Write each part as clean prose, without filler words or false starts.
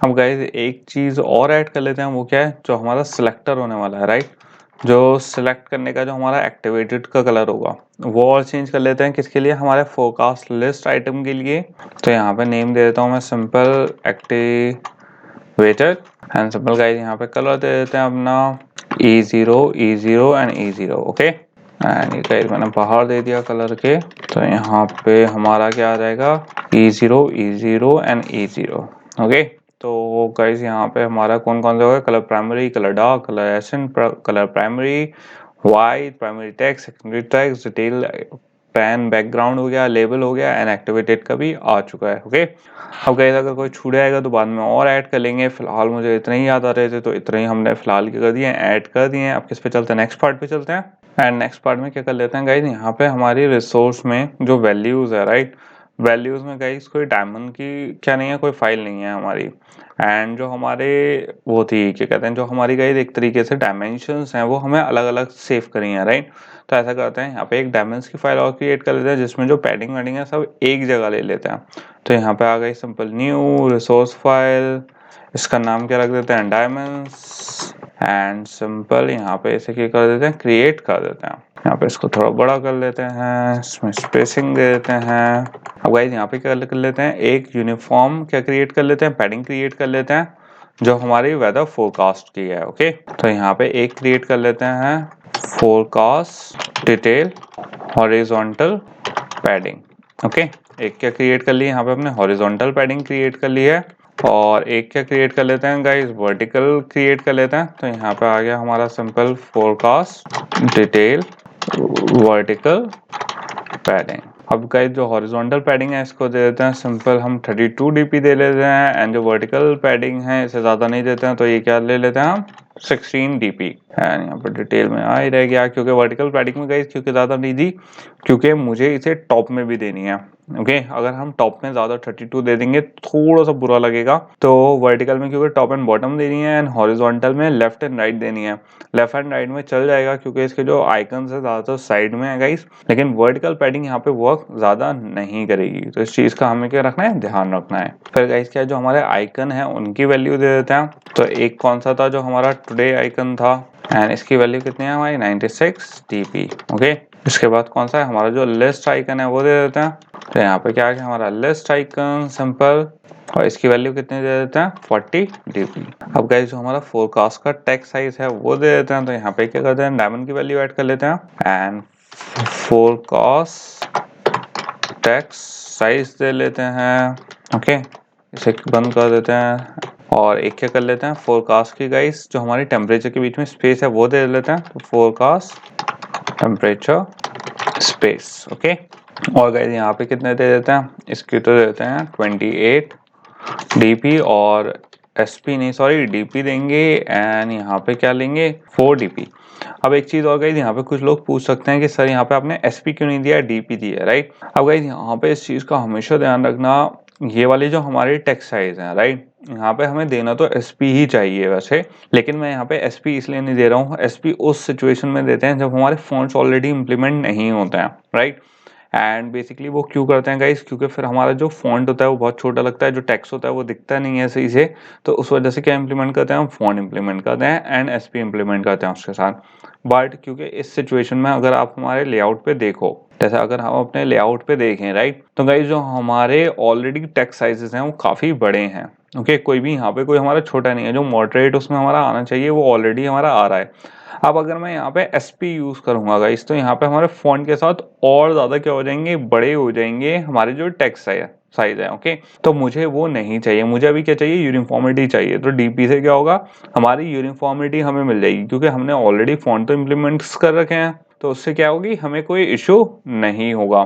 अब गाइस एक चीज और ऐड कर लेते हैं, वो क्या है, जो हमारा सिलेक्टर होने वाला है, राइट। जो सिलेक्ट करने का जो हमारा एक्टिवेटेड का कलर होगा वो और चेंज कर लेते हैं, किसके लिए, हमारे फोरकास्ट लिस्ट आइटम के लिए। तो यहाँ पे नेम दे देता हूँ मैं simple activated and simple guys यहाँ पे कलर दे देते हैं अपना E0 E0 and E0, okay. And ये गाइस मैंने बाहर दे दिया कलर के, तो यहाँ पे हमारा क्या आ जाएगा E0 E0 and E0, okay. तो गाइस यहाँ पे हमारा कौन कौन सा होगा, colour primary, colour dark, colour accent, colour primary, white, primary text, secondary text, detail, pane, background हो गया, लेबल हो गया एंड एक्टिवेटेड का भी आ चुका है, ओके। अब गाइस अगर कोई छूट जाएगा तो बाद में और ऐड कर लेंगे, फिलहाल मुझे इतने ही याद आ रहे थे तो इतने ही हमने फिलहाल क्या कर दिए, ऐड कर दिए। अब किस पे चलते हैं, नेक्स्ट पार्ट पे चलते हैं। एंड नेक्स्ट पार्ट में क्या कर लेते हैं गाइस, यहाँ पे हमारी रिसोर्स में जो वैल्यूज है, राइट, वैल्यूज में गाइस कोई डायमंड की क्या नहीं है, कोई फाइल नहीं है हमारी। एंड जो हमारे वो थी क्या कहते हैं, जो हमारी गाइस एक तरीके से डायमेंशंस हैं वो हमें अलग अलग सेव करी है, राइट। तो ऐसा करते हैं, यहाँ पे एक डायमेंशंस की फाइल और क्रिएट कर लेते हैं जिसमें जो पैडिंग वैडिंग है सब एक जगह ले लेते हैं। तो यहाँ पे आ गई सिंपल न्यू रिसोर्स फाइल, इसका नाम क्या रख देते हैं, डायमेंड्स, एंड सिंपल यहाँ पे इसे क्या कर देते हैं, क्रिएट कर देते हैं। यहाँ पे इसको थोड़ा बड़ा कर लेते हैं, इसमें स्पेसिंग दे देते हैं। अब गाइस यहाँ पे क्या कर लेते हैं, एक यूनिफॉर्म क्या क्रिएट कर लेते हैं, पैडिंग क्रिएट कर लेते हैं जो हमारी वेदर फोरकास्ट की है, ओके। तो यहाँ पे एक क्रिएट कर लेते हैं forecast detail horizontal padding, okay. एक क्या क्रिएट कर ली, यहाँ पे अपने हॉरिजॉन्टल पैडिंग क्रिएट कर ली है। और एक क्या क्रिएट कर लेते हैं गाइस, वर्टिकल क्रिएट कर लेते हैं। तो यहाँ पे आ गया हमारा simple forecast detail vertical padding. अब गाइस जो हॉरिजॉन्टल पैडिंग है इसको दे देते हैं सिंपल हम 32 dp दे लेते हैं, एंड जो वर्टिकल पैडिंग है इसे ज्यादा नहीं देते हैं, तो ये क्या ले लेते हैं हम 16 dp। एंड यहाँ पर डिटेल में आ ही रह गया, क्योंकि वर्टिकल पैडिंग में गाइस क्योंकि ज्यादा नहीं दी, क्योंकि मुझे इसे टॉप में भी देनी है, ओके। अगर हम टॉप में ज्यादा 32 दे देंगे थोड़ा सा बुरा लगेगा, तो वर्टिकल में क्योंकि टॉप एंड बॉटम देनी है एंड हॉरिजॉन्टल में लेफ्ट एंड राइट देनी है। लेफ्ट एंड राइट में चल जाएगा क्योंकि इसके जो आइकन्स है ज्यादातर साइड में है गाइस, लेकिन वर्टिकल पैडिंग यहाँ पे वर्क ज्यादा नहीं करेगी, तो इस चीज का हमें क्या रखना है, ध्यान रखना है। फिर गाइस क्या जो हमारे आइकन है उनकी वैल्यू दे देते हैं। तो एक कौन सा था, जो हमारा टुडे आइकन था, एंड इसकी वैल्यू कितनी है हमारी 96 dp, ओके। इसके बाद कौन सा है, हमारा जो लिस्ट आइकन है वो दे देते हैं। तो यहाँ पे क्या है हमारा लिस्ट आइकन सिंपल, और इसकी वैल्यू कितनी दे देते हैं 40 dp। अब गाइस जो हमारा फोरकास्ट का टेक्स्ट साइज है वो दे देते हैं। तो यहाँ पे क्या करते हैं, डायमंड की वैल्यू ऐड कर लेते हैं एंड फोरकास्ट टेक्स्ट साइज दे लेते हैं, ओके। इसे बंद कर देते हैं और एक क्या कर लेते हैं, फोरकास्ट की गाइस जो हमारी टेम्परेचर के बीच में स्पेस है वो दे लेते हैं। तो फोरकास्ट टेम्परेचर स्पेस, ओके। और गाइस यहाँ पे कितने दे देते हैं, इसकी तो दे देते हैं 28 dp, और sp नहीं सॉरी dp देंगे, एंड यहाँ पे क्या लेंगे 4 dp। अब एक चीज और गाइस, यहाँ पे कुछ लोग पूछ सकते हैं कि सर यहाँ पे आपने sp क्यों नहीं दिया, dp दिया, राइट। अब गाइस यहाँ पे इस चीज का हमेशा ध्यान रखना, ये वाली जो हमारी टेक्स्ट साइज है, राइट, यहाँ पे हमें देना तो sp ही चाहिए वैसे, लेकिन मैं यहाँ पे sp इसलिए नहीं दे रहा हूँ, sp उस सिचुएशन में देते हैं जब हमारे फॉन्ट्स ऑलरेडी इंप्लीमेंट नहीं होते हैं, राइट। एंड बेसिकली वो क्यों करते हैं गाइस, क्योंकि फिर हमारा जो फॉन्ट होता है वो बहुत छोटा लगता है, जो टेक्स्ट होता है वो दिखता नहीं है सही से, तो उस वजह से क्या इंप्लीमेंट करते हैं हम, फॉन्ट इंप्लीमेंट करते हैं एंड एसपी इंप्लीमेंट करते हैं उसके साथ। बट क्योंकि इस सिचुएशन में अगर आप हमारे लेआउट पे देखो, जैसे अगर हम अपने लेआउट पे देखें, राइट, तो गाइस जो हमारे ऑलरेडी टेक्स्ट साइजेस हैं वो काफी बड़े हैं, ओके। कोई भी यहाँ पे कोई हमारा छोटा नहीं है, जो मॉडरेट उसमें हमारा आना चाहिए वो ऑलरेडी हमारा आ रहा है। अब अगर मैं यहाँ पे SP यूज करूंगा गाइस, तो यहाँ पे हमारे फॉन्ट के साथ और ज्यादा क्या हो जाएंगे, बड़े हो जाएंगे हमारे जो टेक्स्ट साइज है, ओके। तो मुझे वो नहीं चाहिए, मुझे अभी क्या चाहिए, यूनिफॉर्मिटी चाहिए। तो DP से क्या होगा, हमारी यूनिफॉर्मिटी हमें मिल जाएगी, क्योंकि हमने ऑलरेडी फॉन्ट तो इम्प्लीमेंट्स कर रखे हैं, तो उससे क्या होगी, हमें कोई इशू नहीं होगा।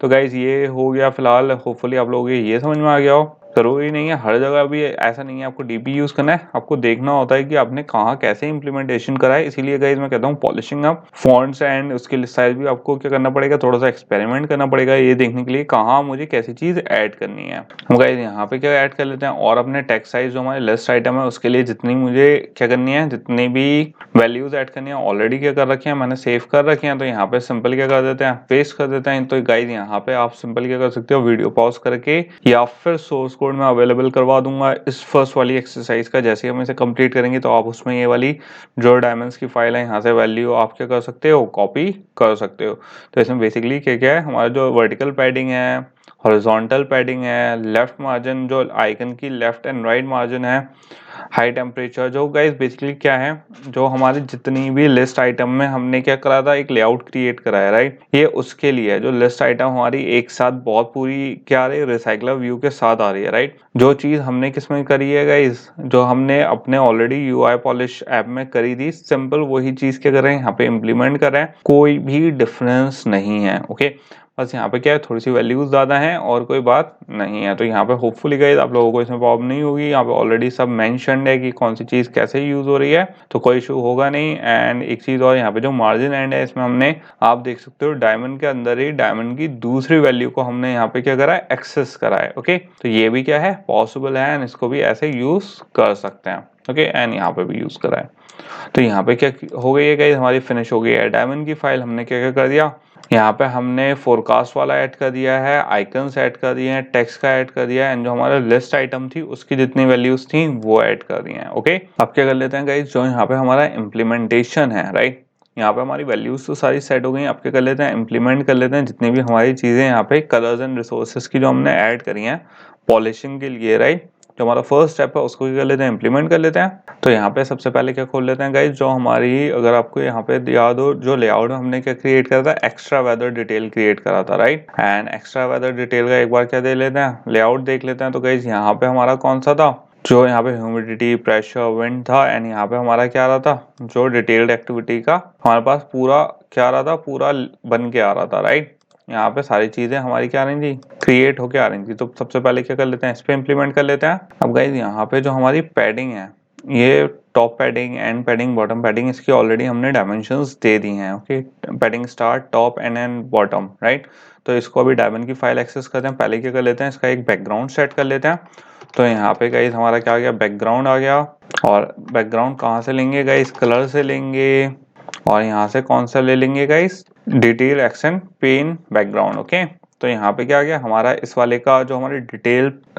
तो गाइज ये हो गया फिलहाल, होपफुली आप लोगों को ये समझ में आ गया हो। जरूरी नहीं है हर जगह भी ऐसा नहीं है आपको DP यूज करना है, आपको देखना होता है कि आपने कहाँ कैसे इंप्लीमेंटेशन करा है। इसीलिए गाइज मैं कहता हूँ पॉलिशिंग अप फॉन्ट्स एंड उसके साइज भी आपको क्या करना पड़ेगा, थोड़ा सा एक्सपेरिमेंट करना पड़ेगा ये देखने के लिए कहाँ मुझे कैसी चीज ऐड करनी है। हम गाइज यहाँ पे क्या ऐड कर लेते हैं, और अपने टेक्स्ट साइज जो हमारे लिस्ट आइटम है उसके लिए जितनी मुझे क्या करनी है, जितनी भी वैल्यूज ऐड करनी है ऑलरेडी क्या कर रखी है, मैंने सेव कर रखी है। तो यहाँ पे सिंपल क्या कर देते हैं, पेस्ट कर देते हैं। तो गाइज यहाँ पे आप सिंपल क्या कर सकते हो, वीडियो पॉज करके या फिर सोर्स कोड मैं अवेलेबल करवा दूंगा इस फर्स्ट वाली एक्सरसाइज का। जैसे ही हम इसे कंप्लीट करेंगे तो आप उसमें ये वाली जो डायमंड्स की फाइल है यहाँ से वैल्यू आप क्या कर सकते हो, कॉपी कर सकते हो। तो इसमें बेसिकली क्या क्या है, हमारा जो वर्टिकल पैडिंग है, हॉरिजॉन्टल पैडिंग है, लेफ्ट मार्जिन जो आइकन की लेफ्ट एंड राइट मार्जिन है, हाई टेम्परेचर, जो गाइस बेसिकली क्या है, जो हमारी जितनी भी लिस्ट आइटम में हमने क्या करा था, एक लेआउट क्रिएट करा है, राइट। ये उसके लिए है जो लिस्ट आइटम हमारी एक साथ बहुत पूरी क्या आ रही है, रिसाइकलर व्यू के साथ आ रही है, राइट। जो चीज हमने किस में करी है गाइस, जो हमने अपने ऑलरेडी यूआई पॉलिश ऐप में करी थी, सिंपल वही चीज क्या कर रहे हैं यहाँ पे इम्प्लीमेंट कर रहे हैं, कोई भी डिफरेंस नहीं है। ओके, बस यहाँ पे क्या है, थोड़ी सी वैल्यूज ज्यादा हैं और कोई बात नहीं है। तो यहाँ पे होपफुली गाइस आप लोगों को इसमें प्रॉब्लम नहीं होगी। यहाँ पे ऑलरेडी सब मेंशन्ड है कि कौन सी चीज कैसे यूज हो रही है, तो कोई इशू होगा नहीं। एंड एक चीज और, यहाँ पे जो मार्जिन एंड है इसमें हमने, आप देख सकते हो डायमंड के अंदर ही डायमंड की दूसरी वैल्यू को हमने यहाँ पे क्या करा है, एक्सेस करा है। ओके, तो ये भी क्या है, पॉसिबल है एंड इसको भी ऐसे यूज कर सकते हैं। ओके, एंड यहाँ पे भी यूज करा है। तो यहाँ पे क्या हो गई है गाइस, हमारी फिनिश हो गई है डायमंड की फाइल। हमने क्या क्या कर दिया, यहाँ पे हमने फोरकास्ट वाला ऐड कर दिया है, आइकन्स ऐड कर दिए हैं, टेक्स्ट का ऐड कर दिया है, एंड जो हमारा लिस्ट आइटम थी उसकी जितनी वैल्यूज थी वो ऐड कर दी हैं। ओके, अब क्या कर लेते हैं गाइस, जो यहाँ पे हमारा इम्प्लीमेंटेशन है, राइट, यहाँ पे हमारी वैल्यूज तो सारी सेट हो गई हैं। अब क्या कर लेते हैं, इम्प्लीमेंट कर लेते हैं जितनी भी हमारी चीजें यहाँ पे कलर्स एंड रिसोर्सेज की जो हमने ऐड करी हैं पॉलिशिंग के लिए, राइट। जो हमारा फर्स्ट स्टेप है उसको क्या कर लेते हैं, इम्प्लीमेंट कर लेते हैं। तो यहाँ पे सबसे पहले क्या खोल लेते हैं गाइस, जो हमारी, अगर आपको यहाँ पे याद हो, जो लेआउट हमने क्या क्रिएट करा था, एक्स्ट्रा वेदर डिटेल क्रिएट करा था, right. And extra weather detail का एक बार क्या दे लेते हैं, लेआउट देख लेते हैं। तो गाइस यहाँ पे हमारा कौन सा था, जो यहाँ पे ह्यूमिडिटी, प्रेशर, विंड था, एंड यहाँ पे हमारा क्या आ रहा था, जो डिटेल्ड एक्टिविटी का हमारे पास पूरा क्या आ रहा था, पूरा बन के आ रहा था, राइट। यहाँ पे सारी चीजें हमारी क्या आ रही थी, क्रिएट होके आ रही थी। तो सबसे पहले क्या कर लेते हैं, इस पे इम्प्लीमेंट कर लेते हैं। अब गाइज यहाँ पे जो हमारी पैडिंग है, ये top padding, and padding, bottom padding, इसकी ऑलरेडी हमने डायमेंशंस दे दी हैं। Okay, padding start, top, and bottom, right. तो इसको अभी डायमंड की फाइल एक्सेस करते हैं। पहले क्या कर लेते हैं, इसका एक बैकग्राउंड सेट कर लेते हैं। तो यहाँ पे गाइज हमारा क्या आ गया, बैकग्राउंड आ गया। और बैकग्राउंड कहाँ से लेंगे गाइज, कलर से लेंगे, और यहाँ से कौन सा ले लेंगे guys, detail accent pane background. Okay, तो यहाँ पे क्या आ गया हमारा, इस वाले का जो हमारे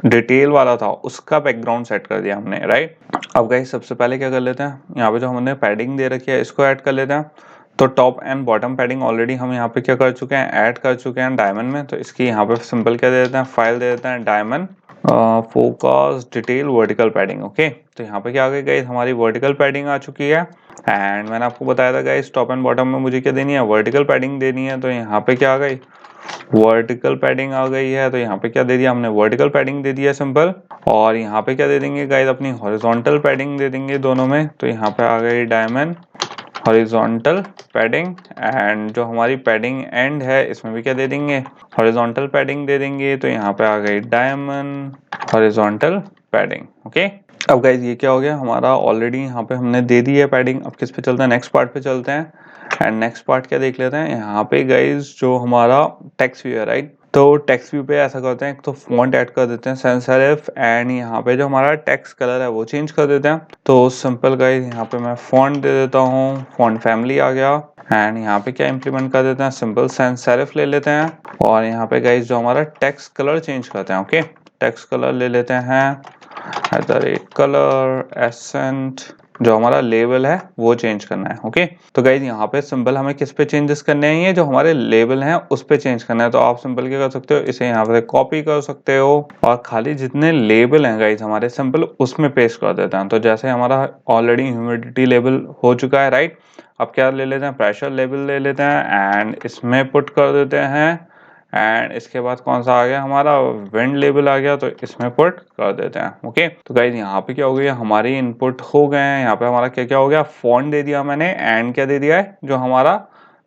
डिटेल वाला था उसका बैकग्राउंड सेट कर दिया हमने, राइट। अब गाइस सबसे पहले क्या कर लेते हैं, यहाँ पे जो हमने पैडिंग दे रखी है इसको ऐड कर लेते हैं। तो top and bottom padding already हम यहाँ पे क्या कर चुके हैं, ऐड कर चुके हैं डायमंड में। तो इसकी यहाँ पे सिंपल क्या दे देते हैं, फाइल दे देते हैं diamond focus detail vertical padding. Okay, तो यहाँ पे क्या आ गई गाइस, हमारी वर्टिकल पैडिंग आ चुकी है। एंड मैंने आपको बताया था गाइस, टॉप एंड बॉटम में मुझे क्या देनी है, वर्टिकल पैडिंग देनी है। तो यहाँ पे क्या आ गई, वर्टिकल पैडिंग आ गई है। तो यहाँ पे क्या दे दिया हमने, वर्टिकल पैडिंग दे दिया सिंपल। और यहाँ पे क्या दे देंगे गाइस, अपनी हॉरिजॉन्टल पैडिंग दे देंगे दोनों में। तो यहाँ पे आ गई डायमंड हॉरिजॉन्टल पैडिंग, एंड जो हमारी पैडिंग एंड है इसमें भी क्या दे देंगे, हॉरिजॉन्टल पैडिंग दे देंगे। तो यहाँ पे आ गई डायमंड हॉरिजॉन्टल पैडिंग। ओके, अब गाइज ये क्या हो गया हमारा, ऑलरेडी यहाँ पे हमने दे दी है पैडिंग। अब किस पे चलते हैं, नेक्स्ट पार्ट पे चलते हैं। एंड नेक्स्ट पार्ट क्या देख लेते हैं, यहाँ पे गाइज जो हमारा टेक्स्ट व्यू है, राइट। तो टेक्स्ट व्यू पे ऐसा करते हैं, तो फॉन्ट ऐड कर देते हैं sans serif, एंड यहाँ पे जो हमारा टेक्स्ट कलर है वो चेंज कर देते हैं। तो सिंपल गाइज यहाँ पे मैं फॉन्ट दे देता हूँ, फॉन्ट फैमिली आ गया। एंड यहाँ पे क्या इंप्लीमेंट कर देते हैं, सिंपल sans serif ले लेते हैं। और यहाँ पे गाइज जो हमारा टेक्स्ट कलर चेंज करते हैं। ओके, टेक्स्ट कलर ले लेते हैं कलर एसेंट, जो हमारा लेवल है वो चेंज करना है। ओके, तो गाइज यहाँ पे सिंपल हमें किस पे चेंजेस करने हैं, ये जो हमारे लेवल हैं उस पे चेंज करना है। तो आप सिंपल क्या कर सकते हो, इसे यहाँ पे कॉपी कर सकते हो और खाली जितने लेवल हैं गाइज हमारे सिंपल उसमें पेस्ट कर देते हैं। तो जैसे हमारा ऑलरेडी ह्यूमिडिटी लेवल हो चुका है, राइट। अब क्या ले लेते हैं, प्रेशर लेवल ले लेते हैं एंड इसमें पुट कर देते हैं। एंड इसके बाद कौन सा आ गया हमारा, विंड लेवल आ गया, तो इसमें पुट कर देते हैं। ओके, तो गाइज यहाँ पे क्या हो गया, हमारे इनपुट हो गए हैं। यहाँ पे हमारा क्या क्या हो गया, फॉन्ट दे दिया मैंने, एंड क्या दे दिया है, जो हमारा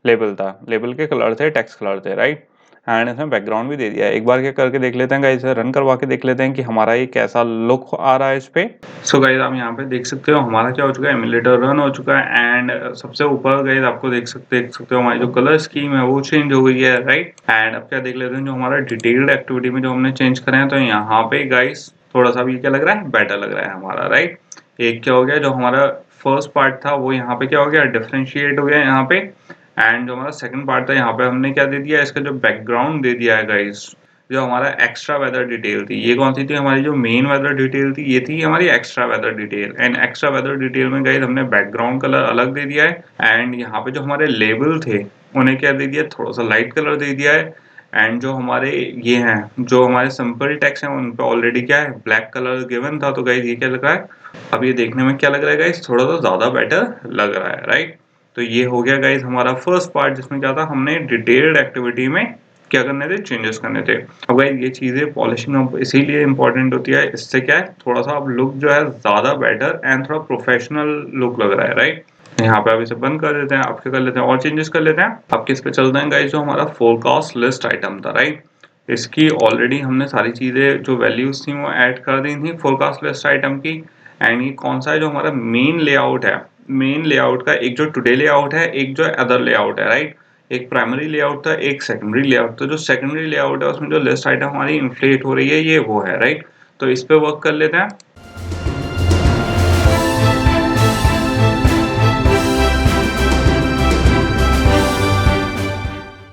लेबल था, लेबल के कलर थे, टेक्स्ट कलर थे, राइट। एंड इसमें बैकग्राउंड भी दे दिया है। एक बार क्या करके देख लेते हैं गाइज, रन करवा के देख लेते हैं कि हमारा ये कैसा लुक आ रहा है इस पे। सो गाइज आप यहाँ पे देख सकते हो हमारा क्या हो चुका है, एमुलेटर रन हो चुका है। एंड सबसे ऊपर गाइज आपको देख सकते हो हमारी जो कलर स्कीम है वो चेंज हो गई है, राइट। एंड अब क्या देख लेते हैं, जो हमारा डिटेल्ड एक्टिविटी में जो हमने चेंज करे हैं, तो यहाँ पे गाइज थोड़ा सा भी क्या लग रहा है, बेटर लग रहा है हमारा, राइट। एक क्या हो गया, जो हमारा फर्स्ट पार्ट था वो यहाँ पे क्या हो गया, डिफरेंशिएट हो गया यहाँ पे। एंड जो हमारा सेकंड पार्ट था यहाँ पे हमने क्या दे दिया, इसका जो बैकग्राउंड दे दिया है गाइस, जो हमारा एक्स्ट्रा वेदर डिटेल थी, ये कौन सी थी? हमारी जो मेन वेदर डिटेल थी ये थी हमारी extra weather detail. And extra weather detail में गाइस हमने बैकग्राउंड कलर अलग दे दिया है एंड यहाँ पे जो हमारे लेबल थे उन्हें क्या दे दिया, थोड़ा सा लाइट कलर दे दिया है। एंड जो हमारे ये हैं, जो हमारे सिंपल टेक्स्ट हैं उन पे ऑलरेडी क्या है, ब्लैक कलर गिवन था। तो गाइस ये क्या लग रहा है, अब ये देखने में क्या लग रहा है गाइस, थोड़ा सा ज्यादा बेटर लग रहा है, राइट। तो ये हो गया गाइस हमारा फर्स्ट पार्ट, जिसमें क्या था, हमने डिटेल्ड एक्टिविटी में क्या करने थे, चेंजेस करने थे। अब गाइस ये चीजें पॉलिशिंग अब इसीलिए इंपॉर्टेंट होती है, इससे क्या है, थोड़ा सा अब लुक जो है ज्यादा बेटर एंड थोड़ा प्रोफेशनल लुक लग रहा है, राइट। यहाँ पे अब इसे बंद कर देते हैं, अब क्या कर लेते हैं, और चेंजेस कर लेते हैं। अब किस पे चलते हैं गाइस, जो हमारा फोरकास्ट लिस्ट आइटम था, राइट। इसकी ऑलरेडी हमने सारी चीजें जो वैल्यूज थी वो ऐड कर दी थी फोरकास्ट लिस्ट आइटम की। एंड ये कौन सा है, जो हमारा मेन लेआउट है, मेन लेआउट का एक जो टुडे लेआउट है, एक जो अदर लेआउट है, राइट। एक प्राइमरी लेआउट था, एक सेकेंडरी लेआउट था। जो सेकेंडरी लेआउट है उसमें जो लिस्ट आइटम हमारी इन्फ्लेट हो रही है, ये वो है, राइट। तो इस पे वर्क कर लेते हैं।